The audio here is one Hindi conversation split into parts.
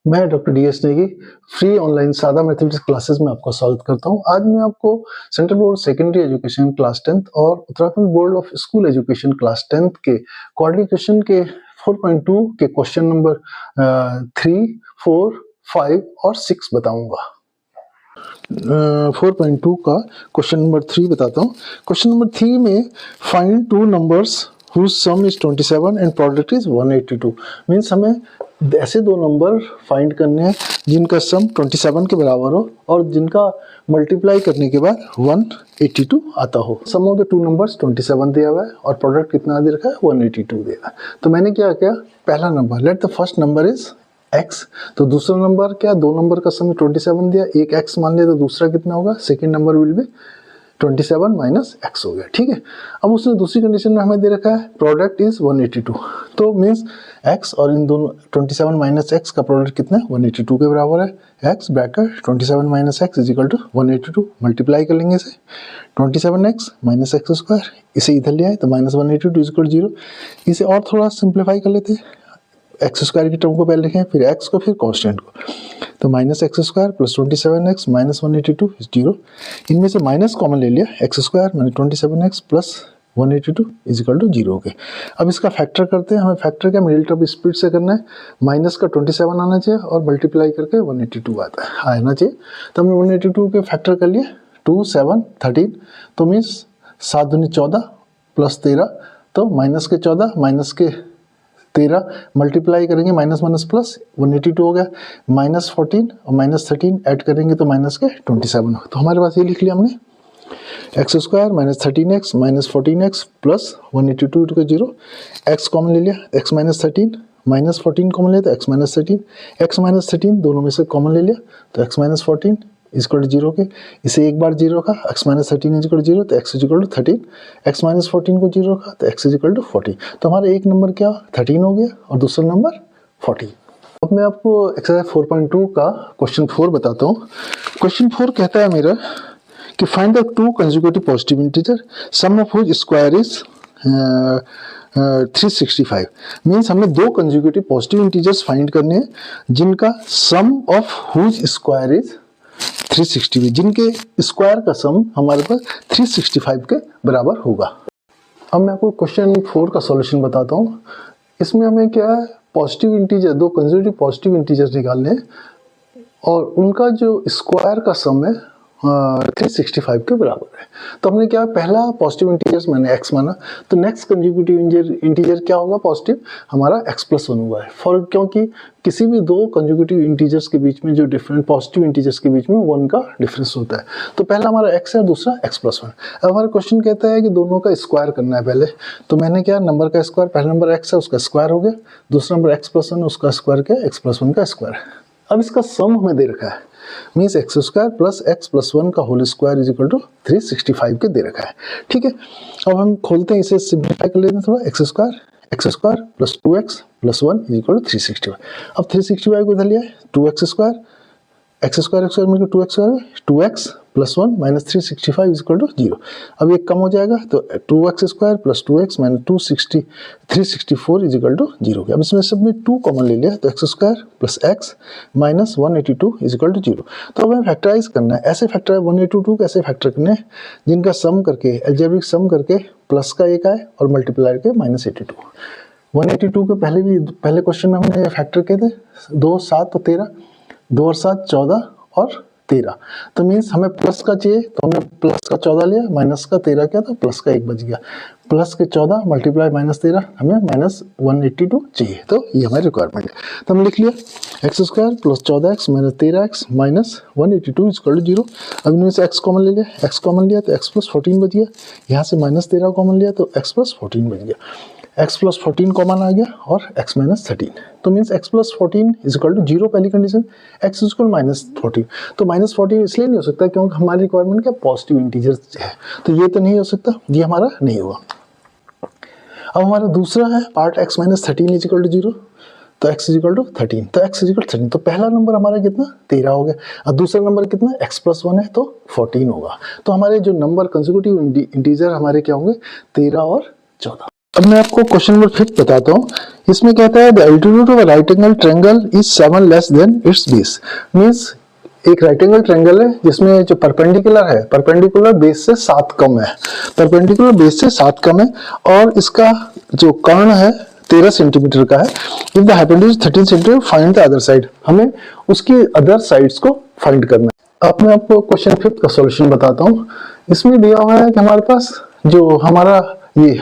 मैं doctor DS. Negi free online सादा मैथमेटिक्स क्लासेस में आपका स्वागत करता हूं। आज मैं आपको central board secondary education class 10th और Uttarakhand board of school education class 10th के क्वाड्रेटिक क्वेश्चन के 4.2 के क्वेश्चन नंबर 3, 4, 5 और 6 बताऊंगा। 4.2 का क्वेश्चन नंबर 3 बताता हूँ। क्वेश्चन नंबर 3 में find two numbers whose sum is 27 and product is 182 means हमें ऐसे दो नंबर फाइंड करने हैं जिनका सम 27 के बराबर हो और जिनका मल्टीप्लाई करने के बाद 182 आता हो। सम ऑफ द टू नंबर्स 27 दिया हुआ है और प्रोडक्ट कितना दे रखा है 182 दिया है। तो मैंने क्या किया, पहला number let the first number is x, तो दूसरा नंबर क्या, दो नंबर का सम 27 दिया, एक x मान लिया तो दूसरा कितना होगा, second number will be 27 minus x हो गया। ठीक है, अब उसने दूसरी कंडीशन में हमें दे रखा है प्रोडक्ट इज 182, तो मीन्स x और इन दोनों 27 माइनस x का प्रोडक्ट कितना है 182 के बराबर है। x bracket 27 minus x is equal to 182, multiply कर लेंगे इसे 27x माइनस एक्स स्क्वायर, इसे इधर ले आए तो माइनस 182 इज इक्वल 0। इसे और थोड़ा सिंप्लीफाई कर लेते हैं, एक्स स्क्वायर की टर्म को पहले लिखें, फिर x को, फिर कॉन्स्टेंट को, तो minus x square plus 27x minus 182 is 0। इनमें से माइनस कॉमन ले लिया, x square minus 27x plus 182 is equal to 0 के। अब इसका फैक्टर करते हैं, हमें फैक्टर क्या मिडिल टर्म स्पीड से करना है, माइनस का 27 आना चाहिए और मल्टीप्लाई करके 182 आना चाहिए। तो हमने 182 के फैक्टर कर लिए 2, 7, 13, तो मीन्स 7 दूनी 14 प्लस 13, तो माइनस के 14 माइनस के 13 मल्टीप्लाई करेंगे, माइनस माइनस प्लस 182 हो गया, माइनस 14 और माइनस 13 ऐड करेंगे तो माइनस के 27 होगा। तो हमारे पास ये लिख लिया हमने, x square minus 13x minus 14x plus 182 to 0, x common ले लिया, एक्स माइनस 13 माइनस 14 कॉमन लिया तो एक्स माइनस 13, एक्स माइनस 13 दोनों में से कॉमन ले लिया तो एक्स माइनस 14 इक्वल टू 0 के। इसे एक बार 0 का, एक्स माइनस 13 इक्वल टू 0 तो x equal to 13, x minus 14 को 0 का तो एक्स इक्वल टू 40। तो हमारा एक नंबर क्या 13 हो गया और दूसरा नंबर 40। अब मैं आपको एक्सरसाइज 4.2 का क्वेश्चन 4 बताता हूँ। क्वेश्चन 4 कहता है मेरा कि find the two consecutive positive integer sum of which square is 365। Means हमें दो कंसेक्यूटिव पॉजिटिव इंटीजर्स फाइंड करने हैं जिनका sum of which square is 360, जिनके स्क्वायर का सम हमारे पास 365 के बराबर होगा। अब मैं आपको क्वेश्चन 4 का सॉल्यूशन बताता हूँ। इसमें हमें क्या है, पॉजिटिव इंटीजर, दो कंसेक्यूटिव पॉजिटिव इंटीजर्स निकालने हैं और उनका जो स्क्वायर का सम है 365 के बराबर है। तो हमने क्या, पहला पॉजिटिव इंटीजर्स मैंने x माना, तो नेक्स्ट कंसेक्यूटिव इंटीजर क्या होगा पॉजिटिव, हमारा x+1 हुआ है। फॉर क्योंकि किसी भी दो कंसेक्यूटिव इंटीजर्स के बीच में जो डिफरेंट पॉजिटिव इंटीजर्स के बीच में 1 का डिफरेंस होता है। तो पहला हमारा x है, दूसरा x+1। अब हमारा क्वेश्चन कहता है कि दोनों का स्क्वायर करना है पहले, तो मैंने क्या, नंबर का स्क्वायर, पहला नंबर x है उसका स्क्वायर हो गया, दूसरा नंबर x+1 उसका स्क्वायर क्या, x+1 का स्क्वायर। अब इसका सम हमें दे रखा है, means x square plus x+1 का whole square is equal to 365 के दे रखा है। ठीक है, अब हम खोलते हैं, इसे सिंप्लीफाई कर लेते हैं थोड़ा, x square plus 2x plus 1 is equal to 365। अब 365 को इधर लिया है, 2x स्क्वायर मिलकर 2x square, 2x plus 1 minus 365 is equal to 0। अब ये कम हो जाएगा तो 2x square plus 2x minus 364 is equal to 0। अब इसमें सब में 2 कॉमन ले लिया तो x square plus x minus 182 is equal to 0। तो हमें फैक्टराइज करना है, ऐसे फैक्टर 182 कैसे फैक्टर करने हैं जिनका सम करके, अलजेब्रिक सम करके प्लस का एक आए और मल्टीप्लाई करके माइनस 82। 182 के पहले क्वेश्चन में हमने फैक्टर किए थे 2, 7 और 13, 2 और 7 14 और 13, तो मीन्स हमें प्लस का चाहिए तो हमने प्लस का 14 लिया, माइनस का 13 किया तो प्लस का 1 बच गया, प्लस के 14 मल्टीप्लाई माइनस 13, हमें माइनस 182 चाहिए। तो ये हमारी रिक्वायरमेंट है। तो हम लिख लिया x square plus 14x minus 13x minus 182 is equal to 0। अब इनमें से x कॉमन ले लिया, x कॉमन लिया तो x+14 बच गया, यहाँ से माइनस 13 कॉमन लिया तो x+14 बच गया, x+14 कॉमन आ गया और x माइनस 13, तो means x+14 is equal to 0 पहली condition, x is equal minus 14। तो माइनस 14 इसलिए नहीं हो सकता क्योंकि हमारी रिक्वायरमेंट क्या पॉजिटिव इंटीजर्स है, तो ये तो नहीं हो सकता, ये हमारा नहीं होगा। अब हमारा दूसरा है part x minus 13 is equal to 0, तो x इज इक्वल टू 13, तो x इज इक्वल 13, तो पहला नंबर हमारा कितना 13 हो गया और दूसरा नंबर कितना x+1 है तो 14 होगा। तो हमारे जो नंबर कंसेक्यूटिव इंटीजर हमारे क्या होंगे 13 और 14। अब मैं आपको क्वेश्चन नंबर 5 बताता हूँ। इसमें कहता है the altitude of right angle triangle is 7 less than it's base. Means एक राइट एंगल ट्रायंगल है जिसमें जो परपेंडिकुलर है, परपेंडिकुलर बेस से 7 कम है, परपेंडिकुलर बेस से 7 कम है, और इसका जो कर्ण है 13 सेंटीमीटर का है। If the hypotenuse 13 centimetre, find the other side. हमें उसकी अदर साइड्स को फाइंड करना है। अब मैं आपको क्वेश्चन 5 का सॉल्यूशन बताता हूँ। इसमें दिया हुआ है कि हमारे पास जो हमारा ये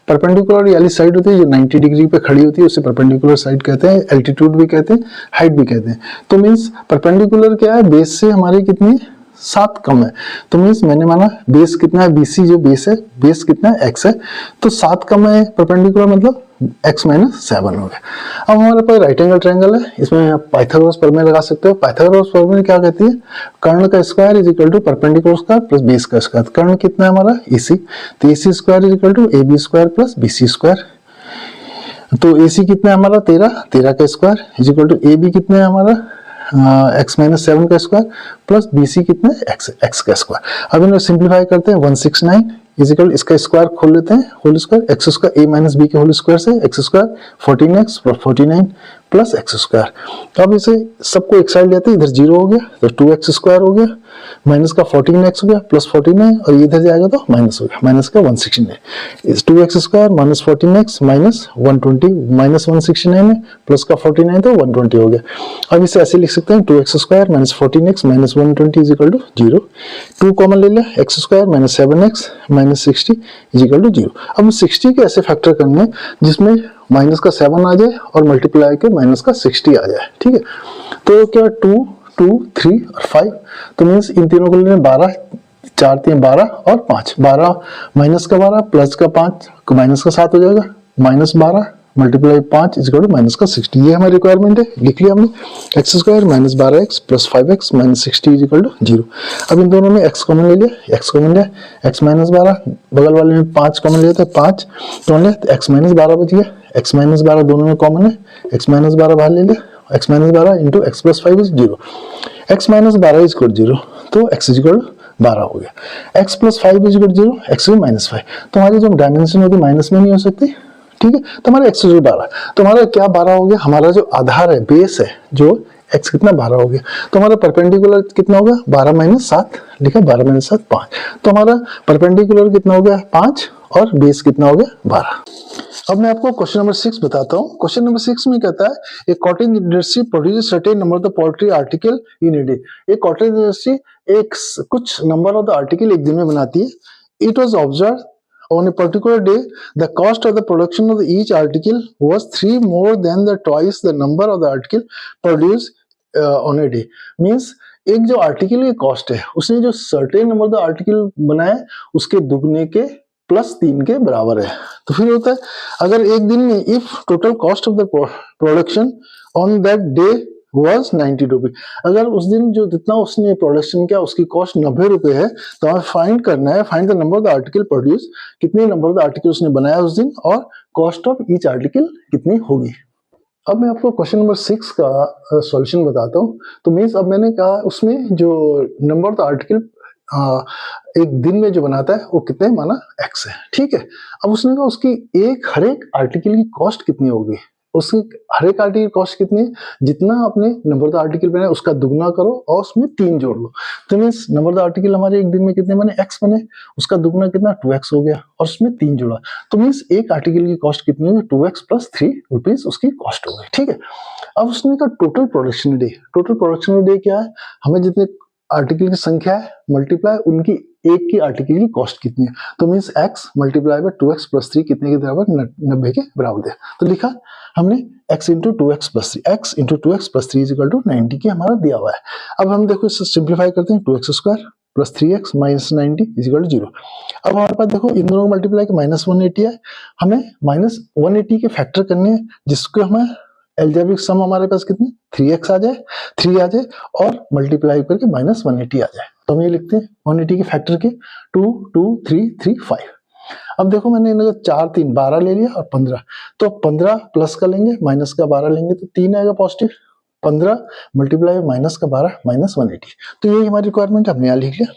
परपेंडिकुलर वाली साइड होती है जो 90 डिग्री पे खड़ी होती है उसे परपेंडिकुलर साइड कहते हैं, एल्टीट्यूड भी कहते हैं, हाइट भी कहते हैं। तो मींस परपेंडिकुलर क्या है, बेस से हमारी कितनी 7 कम है। तो मींस मैंने माना बेस कितना है, बीसी जो बेस है, बेस कितना है x है, तो 7 कम है परपेंडिकुलर, मतलब x माइनस 7 हो गया। अब हमारे पास राइट एंगल ट्रायंगल है, इसमें आप पाइथागोरस प्रमेय लगा सकते हो। पाइथागोरस प्रमेय क्या कहती है, कर्ण का square is equal to perpendicular square plus base का स्क्वायर। कर्ण कितना है हमारा AC, तो AC square is equal to AB square plus BC square. तो AC कितना है हमारा 13, 13 का square is equal to AB कितना है हमारा x माइनस 7 का स्क्वायर प्लस BC कितना है x का स्क्वायर। अब इन्हें सिंप्लीफाई करते हैं, 169 इज इक्वल, इसका स्क्वायर खोल लेते हैं, whole square x square a minus b के होल स्क्वायर से x square 14x plus 49 plus x square. अब इसे सबको एक साइड लेते हैं, इधर 0 हो गया तो 2x स्क्वायर हो गया, माइनस का 14x हो गया प्लस 49, और ये इधर जाएगा तो माइनस हो गया, माइनस का 169 इस 2x square minus 14x minus 120, minus 169 है प्लस का 49 तो 120 हो गया। अब इसे ऐसे लिख सकते हैं 2x square minus 14x minus 120 is equal to 0, 2 common ले लिया, x square minus 7x minus 60 is equal to 0। अब 60 के ऐसे फैक्टर करने जिसमें माइनस का 7 आ जाए और मल्टीप्लाई के माइनस का 60 आ जाए, ठीक है। तो क्या 2, 2, 3 और 5, तो मीन्स इन तीनों को लेने 12, 4 3 12 और 5, 12 माइनस का 12 प्लस का 5 माइनस का 7 हो जाएगा, minus 12 multiply 5 is equal to minus का 60। ये हमारी रिक्वायरमेंट है, लिख लिया हमने, x square minus 12x plus 5x minus 60 is equal to 0। अब इन दोनों में x कॉमन ले लिया, x कॉमन लिया, x माइनस 12, बगल वाले में 5 कॉमन लिया था, 5 तो ले x माइनस 12 बच गया, x माइनस 12 दोनों में कॉमन है, x माइनस 12 बाहर ले लिया, x minus 12 into x plus 5 is 0, x minus 12 is equal 0, तो x इज इक्वल 12 हो गया, x plus 5 is equal 0, x is minus 5। तो हमारी जो डायमेंशन होती माइनस में नहीं हो सकती, ठीक है। तो हमारा x 12, तो हमारा क्या 12 हो गया, हमारा जो आधार है, बेस है, जो x कितना 12 हो गया, तो हमारा परपेंडिकुलर कितना होगा 12 माइनस 7 लिखा, 12 माइनस 7 5, तो हमारा परपेंडिकुलर कितना हो गया 5 और बेस कितना हो गया 12। अब मैं आपको क्वेश्चन नंबर 6 बताता हूँ। क्वेश्चन नंबर 6 में कहता है एक cottage industry produce certain number of the poultry article in a day. एक कॉटेज इंडस्ट्री एक कुछ नंबर ऑफ द आर्टिकल एक दिन में बनाती है। It was observe on a particular day the cost of the production of each article was 3 more than the twice the number of the article produced on a day। means एक जो आर्टिकल की कॉस्ट है उसने जो certain number of the article बनाए उसके दुगने के प्लस 3 के बराबर है। तो फिर होता है अगर एक दिन में if total cost of the production on that day was 90 रुपये, अगर उस दिन जो जितना उसने प्रोडक्शन किया उसकी कॉस्ट 90 रुपए है, तो हमें फाइंड करना है, find the number of the article produce, कितने नंबर ऑफ द आर्टिकल उसने बनाया उस दिन और कॉस्ट ऑफ ईच आर्टिकल कितनी होगी। अब मैं आपको क्वेश्चन नंबर 6 का सॉल्यूशन बताता हूँ। तो मीन्स अब मैंने कहा उसमें जो नंबर ऑफ द आर्टिकल एक दिन में जो बनाता है वो कितने माना x है, ठीक है। अब उसने कहा उसकी हर एक आर्टिकल की कॉस्ट कितनी होगी, उसकी हर एक आर्टिकल कॉस्ट कितनी है, जितना आपने नंबर ऑफ द आर्टिकल बनाया उसका दुगना करो और उसमें 3 जोड़ लो। तो means number of the article हमारे एक दिन में कितने बने x बने, उसका दुगना कितना 2x हो गया और उसमें 3 जोड़ा, तो मीन्स एक आर्टिकल की कॉस्ट कितनी होगी 2x प्लस 3 रुपीज उसकी कॉस्ट हो गई, ठीक है। अब उसने कहा total production day, total production day क्या है, हमें जितने आर्टिकल की संख्या है मल्टीप्लाई उनकी एक की आर्टिकल की कॉस्ट कितनी है, तो means x multiply by 2x plus 3 कितने के बराबर 90 के बराबर दिया। तो लिखा हमने x into 2x plus 3, x into 2x plus 3 is equal to 90 के हमारा दिया हुआ है। अब हम देखो इसे सिंप्लीफाई करते हैं, 2x square plus 3x minus 90 is equal to 0। अब हमारे पास देखो इन दोनों को मल्टीप्लाई के माइनस 180 है, हमें माइनस 180 के फैक्टर करने हैं जिसको हमें एल्जेब्रिक सम हमारे पास कितने 3x आ जाए, 3 आ जाए और मल्टीप्लाई करके माइनस 180 आ जाए। तो हम ये लिखते हैं 180 के फैक्टर के 2 2 3 3 5। अब देखो मैंने इन्हें 4 3 12 ले लिया और 15, तो 15 प्लस का लेंगे माइनस का 12 लेंगे तो 3 आएगा पॉजिटिव, 15 मल्टीप्लाई माइनस का 12 माइनस 180। तो यही हमारी रिक्वायरमेंट हमने यहाँ लिख लिया।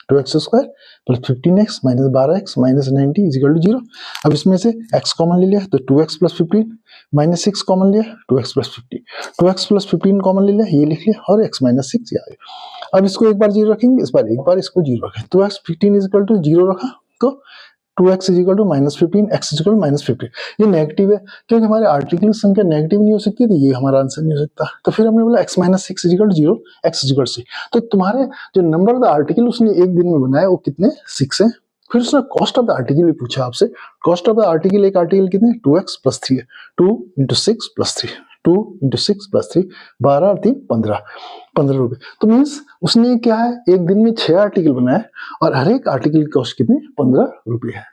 2x square plus 15x minus 12x minus 90 is equal to 0। अब इसमें से x कॉमन ले लिया तो 2x प्लस 15 माइनस 6 कॉमन लिया 2x plus 15, 2x plus 15 common ले लिया, ये लिख लिया और x माइनस 6 ये आ गया। अब इसको एक बार 0 रखेंगे, इस बार एक बार इसको 0 रखें, तो x 15 इज इक्वल टू 0 रखा तो 2x is equal to minus 15, x is equal to minus 15। ये नेगेटिव है क्योंकि हमारे आर्टिकल संख्या नेगेटिव नहीं हो सकती, तो ये हमारा आंसर नहीं हो सकता। तो फिर हमने बोला x minus 6 is equal to 0, x is equal to 6। तो तुम्हारे जो नंबर ऑफ द आर्टिकल उसने एक दिन में बनाया वो कितने 6 है। फिर उसने कॉस्ट ऑफ द आर्टिकल भी पूछा आपसे। कॉस्ट ऑफ द आर्टिकल, एक आर्टिकल कितने 2x प्लस 3 है, 2 इंटू 6 प्लस 3, 2 इंटू 6 प्लस 3, 12 और 3 15 रुपए। तो मीन्स उसने क्या है एक दिन में 6 आर्टिकल बनाया और हर एक आर्टिकल की कॉस्ट कितनी 15 रुपए है।